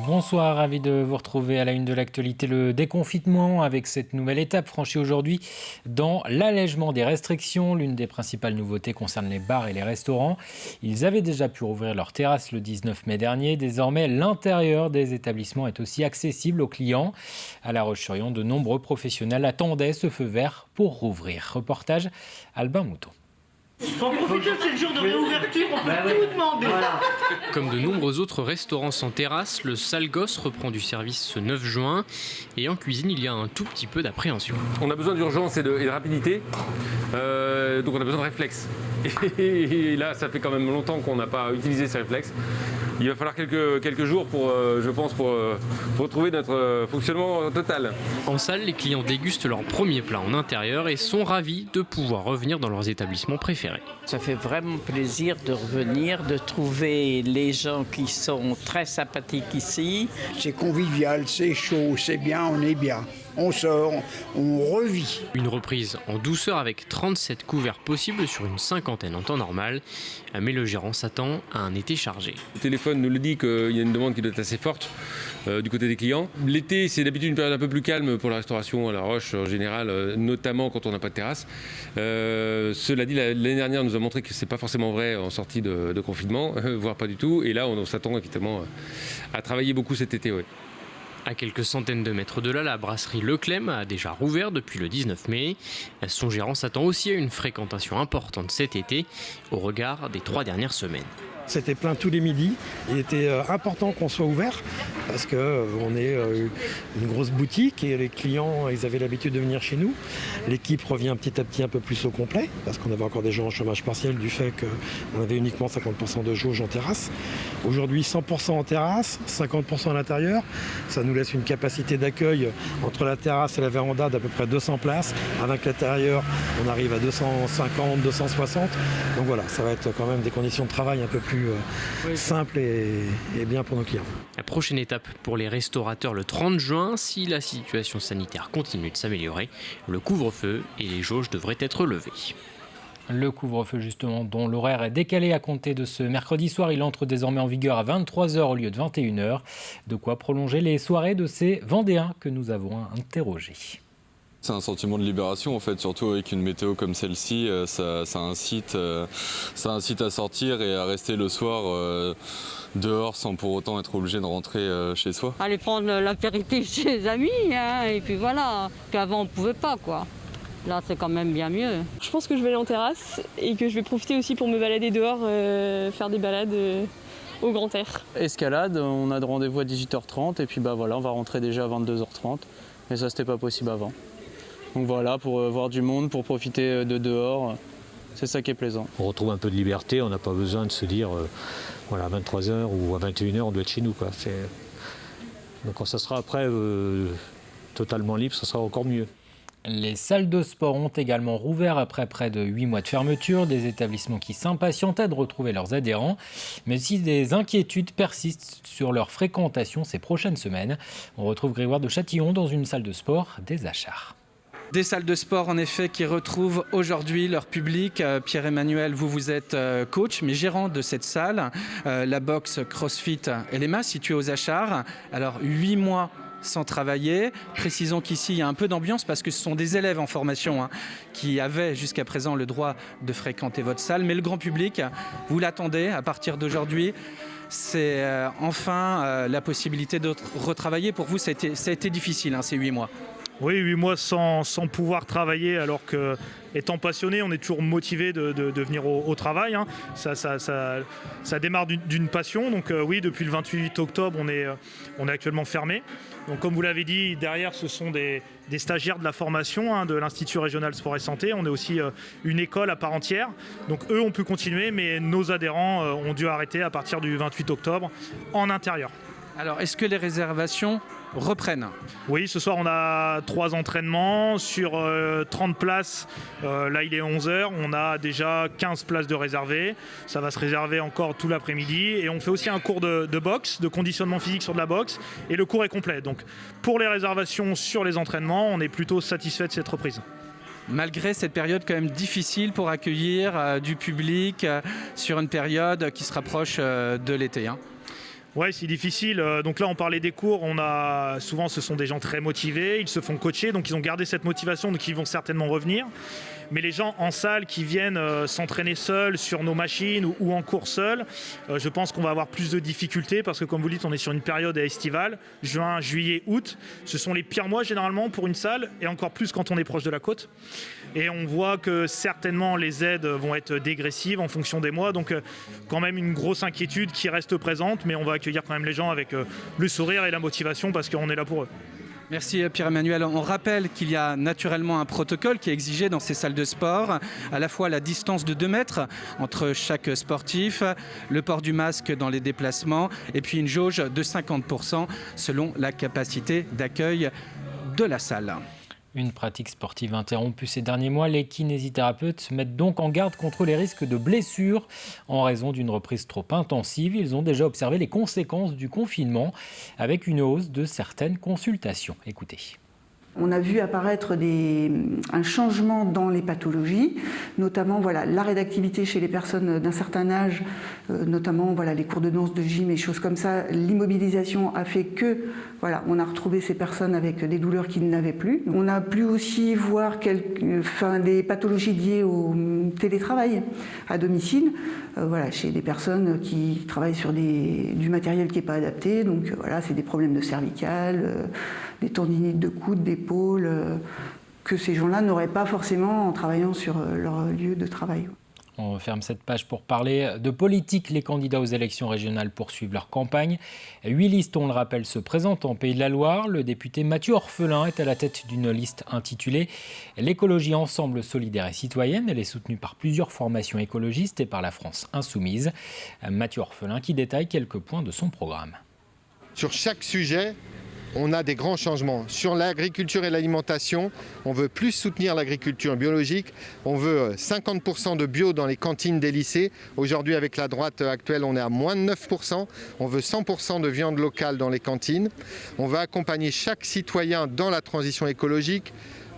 Bonsoir, ravi de vous retrouver à la une de l'actualité, le déconfinement avec cette nouvelle étape franchie aujourd'hui dans l'allègement des restrictions. L'une des principales nouveautés concerne les bars et les restaurants. Ils avaient déjà pu rouvrir leurs terrasses le 19 mai dernier. Désormais, l'intérieur des établissements est aussi accessible aux clients. À La Roche-sur-Yon, de nombreux professionnels attendaient ce feu vert pour rouvrir. Reportage Albin Mouton. Il faut en profiter, c'est le jour de réouverture, on peut tout demander. Voilà. Comme de nombreux autres restaurants sans terrasse, le Sale Gosse reprend du service ce 9 juin. Et en cuisine, il y a un tout petit peu d'appréhension. On a besoin d'urgence et de rapidité, donc on a besoin de réflexes. Et là, ça fait quand même longtemps qu'on n'a pas utilisé ces réflexes. Il va falloir quelques jours pour retrouver notre fonctionnement total. En salle, les clients dégustent leur premier plat en intérieur et sont ravis de pouvoir revenir dans leurs établissements préférés. Ça fait vraiment plaisir de revenir, de trouver les gens qui sont très sympathiques ici. C'est convivial, c'est chaud, c'est bien, on est bien. On sort, on revit. Une reprise en douceur avec 37 couverts possibles sur une cinquantaine en temps normal. Mais le gérant s'attend à un été chargé. Le téléphone nous le dit qu'il y a une demande qui doit être assez forte du côté des clients. L'été, c'est d'habitude une période un peu plus calme pour la restauration à La Roche en général, notamment quand on n'a pas de terrasse. Cela dit, l'année dernière nous a montré que ce n'est pas forcément vrai en sortie de confinement, voire pas du tout. Et là, on s'attend évidemment à travailler beaucoup cet été. Ouais. À quelques centaines de mètres de là, la brasserie Leclem a déjà rouvert depuis le 19 mai. Son gérant s'attend aussi à une fréquentation importante cet été au regard des 3 dernières semaines. C'était plein tous les midis. Il était important qu'on soit ouvert parce qu'on est une grosse boutique et les clients, ils avaient l'habitude de venir chez nous. L'équipe revient petit à petit un peu plus au complet parce qu'on avait encore des gens en chômage partiel du fait qu'on avait uniquement 50% de jauge en terrasse. Aujourd'hui, 100% en terrasse, 50% à l'intérieur. Ça nous laisse une capacité d'accueil entre la terrasse et la véranda d'à peu près 200 places. Avec l'intérieur, on arrive à 250, 260. Donc voilà, ça va être quand même des conditions de travail un peu plus simple et bien pour nos clients. La prochaine étape pour les restaurateurs le 30 juin, si la situation sanitaire continue de s'améliorer, le couvre-feu et les jauges devraient être levés. Le couvre-feu justement dont l'horaire est décalé à compter de ce mercredi soir, il entre désormais en vigueur à 23h au lieu de 21h. De quoi prolonger les soirées de ces Vendéens que nous avons interrogés. C'est un sentiment de libération en fait, surtout avec une météo comme celle-ci, ça incite à sortir et à rester le soir dehors sans pour autant être obligé de rentrer chez soi. Aller prendre l'apéritif chez les amis, et puis voilà, qu'avant on ne pouvait pas quoi. Là c'est quand même bien mieux. Je pense que je vais aller en terrasse et que je vais profiter aussi pour me balader dehors, faire des balades au grand air. Escalade, on a de rendez-vous à 18h30 et puis voilà, on va rentrer déjà à 22h30 et ça c'était pas possible avant. Donc voilà, pour voir du monde, pour profiter de dehors, c'est ça qui est plaisant. On retrouve un peu de liberté, on n'a pas besoin de se dire voilà, à 23h ou à 21h on doit être chez nous. Quoi. Donc quand ça sera après totalement libre, ça sera encore mieux. Les salles de sport ont également rouvert après près de 8 mois de fermeture, des établissements qui s'impatientaient de retrouver leurs adhérents, mais si des inquiétudes persistent sur leur fréquentation ces prochaines semaines. On retrouve Grégoire de Châtillon dans une salle de sport des Achards. Des salles de sport en effet qui retrouvent aujourd'hui leur public. Pierre-Emmanuel, vous êtes coach mais gérant de cette salle, la boxe CrossFit Elema située aux Achards. Alors 8 mois sans travailler. Précisons qu'ici il y a un peu d'ambiance parce que ce sont des élèves en formation qui avaient jusqu'à présent le droit de fréquenter votre salle. Mais le grand public, vous l'attendez à partir d'aujourd'hui. C'est enfin la possibilité de retravailler. Pour vous, ça a été difficile ces 8 mois. Oui, 8 mois sans pouvoir travailler alors que, étant passionné, on est toujours motivé de venir au travail. Ça démarre d'une passion. Donc oui, depuis le 28 octobre, on est actuellement fermé. Donc comme vous l'avez dit, derrière, ce sont des stagiaires de la formation de l'Institut régional sport et santé. On est aussi une école à part entière. Donc eux ont pu continuer, mais nos adhérents ont dû arrêter à partir du 28 octobre en intérieur. Alors, est-ce que les réservations reprennent? Oui, ce soir, on a 3 entraînements sur 30 places. Là, il est 11h. On a déjà 15 places de réservées. Ça va se réserver encore tout l'après-midi. Et on fait aussi un cours de boxe, de conditionnement physique sur de la boxe. Et le cours est complet. Donc, pour les réservations sur les entraînements, on est plutôt satisfait de cette reprise. Malgré cette période quand même difficile pour accueillir du public sur une période qui se rapproche de l'été. Ouais, c'est difficile. Donc là, on parlait des cours. Souvent, ce sont des gens très motivés. Ils se font coacher, donc ils ont gardé cette motivation, donc ils vont certainement revenir. Mais les gens en salle qui viennent s'entraîner seuls sur nos machines ou en cours seuls, je pense qu'on va avoir plus de difficultés parce que, comme vous le dites, on est sur une période estivale, juin, juillet, août. Ce sont les pires mois généralement pour une salle et encore plus quand on est proche de la côte. Et on voit que certainement les aides vont être dégressives en fonction des mois. Donc quand même une grosse inquiétude qui reste présente, mais on va accueillir quand même les gens avec le sourire et la motivation parce qu'on est là pour eux. Merci Pierre-Emmanuel. On rappelle qu'il y a naturellement un protocole qui est exigé dans ces salles de sport, à la fois la distance de 2 mètres entre chaque sportif, le port du masque dans les déplacements et puis une jauge de 50% selon la capacité d'accueil de la salle. Une pratique sportive interrompue ces derniers mois, les kinésithérapeutes mettent donc en garde contre les risques de blessures en raison d'une reprise trop intensive. Ils ont déjà observé les conséquences du confinement avec une hausse de certaines consultations. Écoutez. On a vu apparaître un changement dans les pathologies, notamment l'arrêt d'activité chez les personnes d'un certain âge, notamment les cours de danse, de gym et choses comme ça. L'immobilisation a fait que on a retrouvé ces personnes avec des douleurs qu'ils n'avaient plus. On a pu aussi voir des pathologies liées au télétravail à domicile, chez des personnes qui travaillent sur du matériel qui n'est pas adapté. Donc c'est des problèmes de cervicales, des tendinites de coude, d'épaule, que ces gens-là n'auraient pas forcément en travaillant sur leur lieu de travail. On referme cette page pour parler de politique. Les candidats aux élections régionales poursuivent leur campagne. 8 listes, on le rappelle, se présentent en Pays de la Loire. Le député Mathieu Orphelin est à la tête d'une liste intitulée « L'écologie ensemble, solidaire et citoyenne ». Elle est soutenue par plusieurs formations écologistes et par la France insoumise. Mathieu Orphelin qui détaille quelques points de son programme. Sur chaque sujet, on a des grands changements. Sur l'agriculture et l'alimentation, on veut plus soutenir l'agriculture biologique. On veut 50% de bio dans les cantines des lycées. Aujourd'hui, avec la droite actuelle, on est à moins de 9%. On veut 100% de viande locale dans les cantines. On veut accompagner chaque citoyen dans la transition écologique.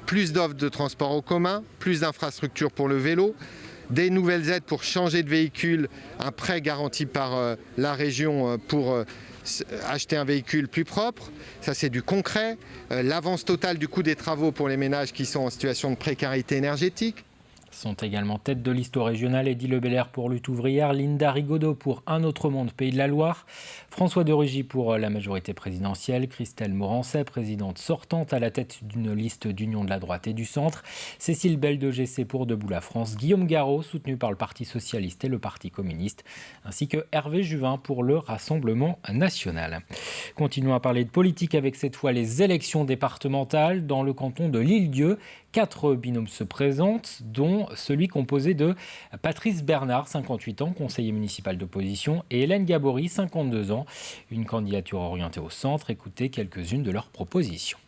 Plus d'offres de transport en commun, plus d'infrastructures pour le vélo, des nouvelles aides pour changer de véhicule, un prêt garanti par la région pour acheter un véhicule plus propre, ça c'est du concret, l'avance totale du coût des travaux pour les ménages qui sont en situation de précarité énergétique. Sont également tête de liste au régional Eddy Lebelair pour Lutte ouvrière, Linda Rigaudot pour Un autre monde Pays de la Loire, François de Rugy pour la majorité présidentielle, Christelle Morancet, présidente sortante à la tête d'une liste d'union de la droite et du centre, Cécile Belle de GC pour Debout la France, Guillaume Garot soutenu par le Parti socialiste et le Parti communiste, ainsi que Hervé Juvin pour le Rassemblement national. Continuons à parler de politique avec cette fois les élections départementales dans le canton de l'Île-Dieu. 4 binômes se présentent, dont celui composé de Patrice Bernard, 58 ans, conseiller municipal d'opposition, et Hélène Gabory, 52 ans. Une candidature orientée au centre. Écoutez quelques-unes de leurs propositions.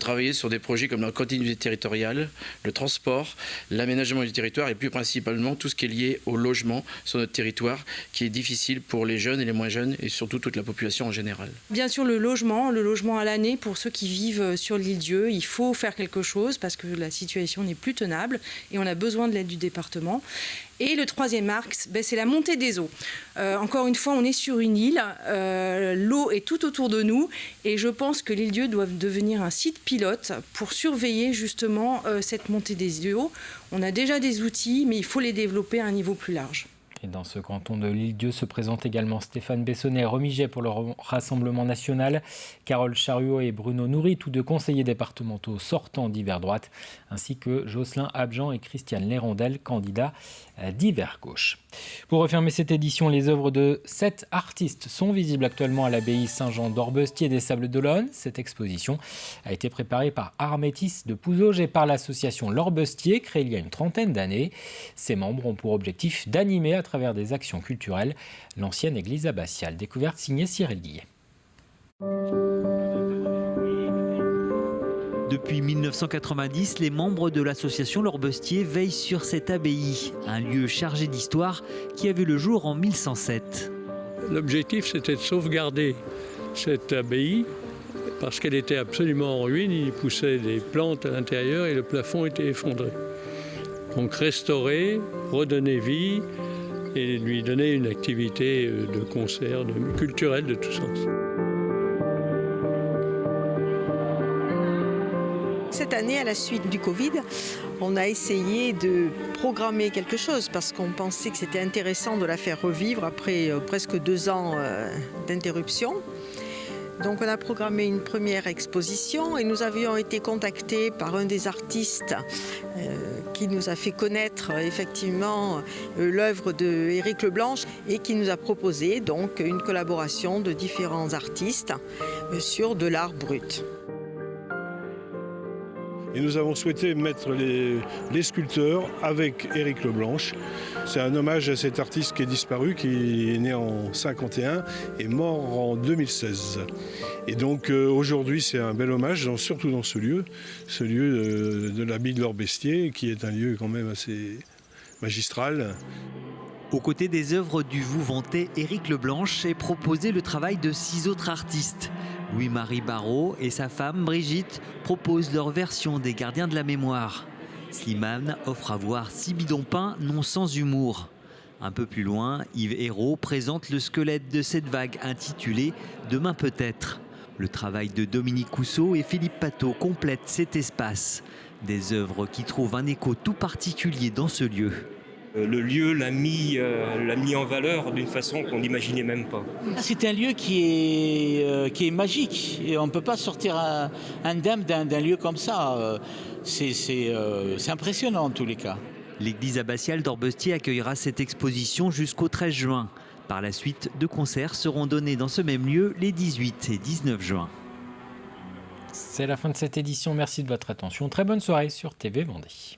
Travailler sur des projets comme la continuité territoriale, le transport, l'aménagement du territoire et plus principalement tout ce qui est lié au logement sur notre territoire qui est difficile pour les jeunes et les moins jeunes et surtout toute la population en général. Bien sûr le logement à l'année pour ceux qui vivent sur l'Île-Dieu, il faut faire quelque chose parce que la situation n'est plus tenable et on a besoin de l'aide du département. Et le troisième axe, c'est la montée des eaux. Encore une fois, on est sur une île, l'eau est tout autour de nous et je pense que l'Île-Dieu doit devenir un site pilote pour surveiller justement cette montée des eaux. On a déjà des outils, mais il faut les développer à un niveau plus large. Et dans ce canton de l'Île-Dieu se présentent également Stéphane Bessonnet et Romiget pour le Rassemblement national, Carole Chariot et Bruno Noury, tous deux conseillers départementaux sortants d'hiver droite, ainsi que Jocelyn Abjean et Christiane Lérondel, candidats d'hiver gauche. Pour refermer cette édition, les œuvres de 7 artistes sont visibles actuellement à l'abbaye Saint-Jean d'Orbestier des Sables-d'Olonne. Cette exposition a été préparée par Armétis de Pouzauges et par l'association L'Orbestier, créée il y a une trentaine d'années. Ses membres ont pour objectif d'animer à travers des actions culturelles l'ancienne église abbatiale. Découverte signée Cyril Guillet. Depuis 1990, les membres de l'association L'Orbestier veillent sur cette abbaye, un lieu chargé d'histoire qui a vu le jour en 1107. L'objectif, c'était de sauvegarder cette abbaye parce qu'elle était absolument en ruine. Il poussait des plantes à l'intérieur et le plafond était effondré. Donc restaurer, redonner vie, et lui donner une activité de concert, culturelle de tout sens. Cette année, à la suite du Covid, on a essayé de programmer quelque chose parce qu'on pensait que c'était intéressant de la faire revivre après presque 2 ans d'interruption. Donc on a programmé une première exposition et nous avions été contactés par un des artistes qui nous a fait connaître effectivement l'œuvre d'Éric Leblanche et qui nous a proposé donc une collaboration de différents artistes sur de l'art brut. Et nous avons souhaité mettre les sculpteurs avec Éric Leblanche. C'est un hommage à cet artiste qui est disparu, qui est né en 1951 et mort en 2016. Et donc aujourd'hui c'est un bel hommage, surtout dans ce lieu de l'abbaye de l'Or-Bestier, qui est un lieu quand même assez magistral. Aux côtés des œuvres du Vouvantais Éric Leblanche est proposé le travail de 6 autres artistes. Louis-Marie Barrault et sa femme Brigitte proposent leur version des Gardiens de la mémoire. Slimane offre à voir 6 bidons peints non sans humour. Un peu plus loin, Yves Hérault présente le squelette de cette vague intitulée « Demain peut-être ». Le travail de Dominique Cousseau et Philippe Pateau complète cet espace. Des œuvres qui trouvent un écho tout particulier dans ce lieu. Le lieu l'a mis en valeur d'une façon qu'on n'imaginait même pas. C'est un lieu qui est magique. Et on ne peut pas sortir indemne d'un lieu comme ça. C'est impressionnant en tous les cas. L'église abbatiale d'Orbestier accueillera cette exposition jusqu'au 13 juin. Par la suite, 2 concerts seront donnés dans ce même lieu les 18 et 19 juin. C'est la fin de cette édition. Merci de votre attention. Très bonne soirée sur TV Vendée.